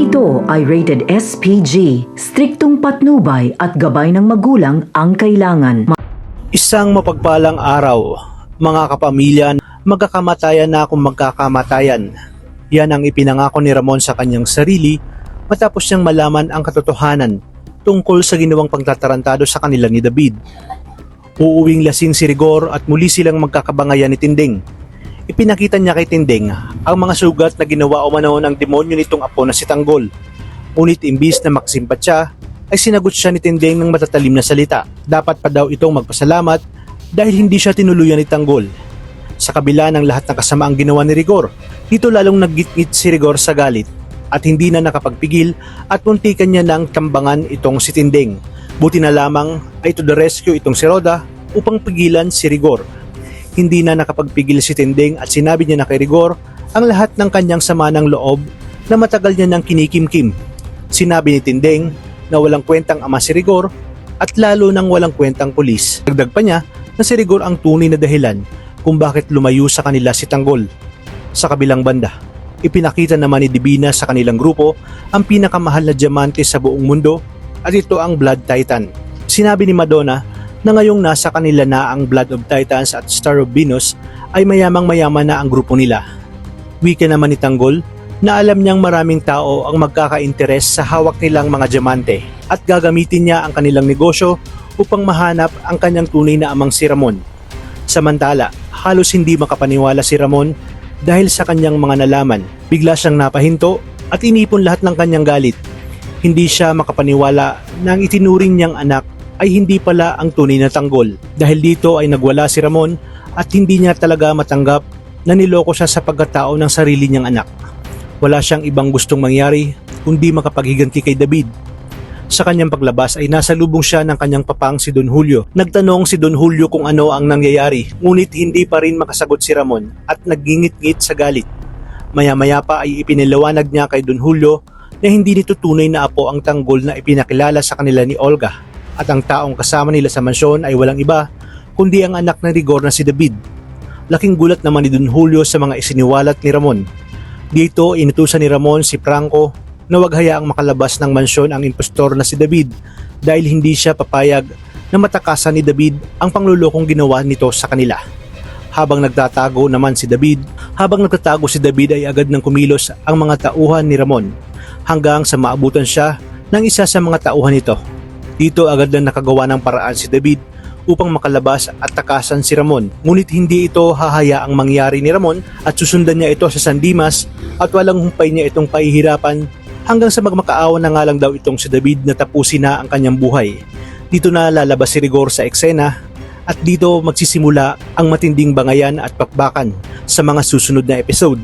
Ito ay rated SPG, striktong patnubay at gabay ng magulang ang kailangan. Isang mapagpalang araw, mga kapamilya, magkakamatayan na kung magkakamatayan. Yan ang ipinangako ni Ramon sa kanyang sarili matapos niyang malaman ang katotohanan tungkol sa ginawang pagtatarantado sa kanila ni David. Uuwing lasing si Rigor at muli silang magkakabangayan ni Tinding. Ipinakita niya kay Tinding ang mga sugat na ginawa umano ng demonyo nitong apo na si Tanggol. Ngunit imbis na maksimpat siya, ay sinagot siya ni Tinding ng matatalim na salita. Dapat pa daw itong magpasalamat dahil hindi siya tinuluyan ni Tanggol. Sa kabila ng lahat ng kasamaang ginawa ni Rigor, dito lalong naggitgit si Rigor sa galit at hindi na nakapagpigil at muntikan niya ng tambangan itong si Tinding. Buti na lamang ay to the rescue itong si Roda upang pigilan si Rigor. Hindi na nakapagpigil si Tinding at sinabi niya na kay Rigor ang lahat ng kanyang sama ng loob na matagal niya nang kinikimkim. Sinabi ni Tinding na walang kwentang ama si Rigor at lalo nang walang kwentang pulis. Dagdag pa niya na si Rigor ang tunay na dahilan kung bakit lumayo sa kanila si Tanggol. Sa kabilang banda, ipinakita naman ni Divina sa kanilang grupo ang pinakamahal na diamante sa buong mundo at ito ang Blood Titan. Sinabi ni Madonna na ngayong nasa kanila na ang Blood of Titans at Star of Venus ay mayamang-mayaman na ang grupo nila. Wika naman ni Tanggol na alam niyang maraming tao ang magkaka-interes sa hawak nilang mga diamante at gagamitin niya ang kanilang negosyo upang mahanap ang kanyang tunay na amang si Ramon. Samantala, halos hindi makapaniwala si Ramon dahil sa kanyang mga nalaman. Bigla siyang napahinto at inipon lahat ng kanyang galit. Hindi siya makapaniwala na ang itinuring niyang anak ay hindi pala ang tunay na Tanggol. Dahil dito ay nagwala si Ramon at hindi niya talaga matanggap na niloko siya sa pagkatao ng sarili niyang anak. Wala siyang ibang gustong mangyari kundi makapaghiganti kay David. Sa kanyang paglabas ay nasa lubong siya ng kanyang papang si Don Julio. Nagtanong si Don Julio kung ano ang nangyayari, ngunit hindi pa rin makasagot si Ramon at naggingit-ngit sa galit. Maya-maya pa ay ipiniliwanag niya kay Don Julio na hindi nito tunay na apo ang Tanggol na ipinakilala sa kanila ni Olga at ang taong kasama nila sa mansyon ay walang iba kundi ang anak ng Rigor na si David. Laking gulat naman ni Don Julio sa mga isiniwalat ni Ramon. Dito inutusan ni Ramon si Franco na wag hayaang makalabas ng mansyon ang impostor na si David dahil hindi siya papayag na matakasan ni David ang panglulokong ginawa nito sa kanila. Habang nagtatago si David ay agad nang kumilos ang mga tauhan ni Ramon hanggang sa maabutan siya ng isa sa mga tauhan nito. Dito agad na nakagawa ng paraan si David upang makalabas at takasan si Ramon. Ngunit hindi ito hahayaang mangyari ni Ramon at susundan niya ito sa San Dimas at walang humpay niya itong pahihirapan hanggang sa magmakaawa na nga lang daw itong si David na tapusin na ang kanyang buhay. Dito na lalabas si Rigor sa eksena at dito magsisimula ang matinding bangayan at pakbakan sa mga susunod na episode.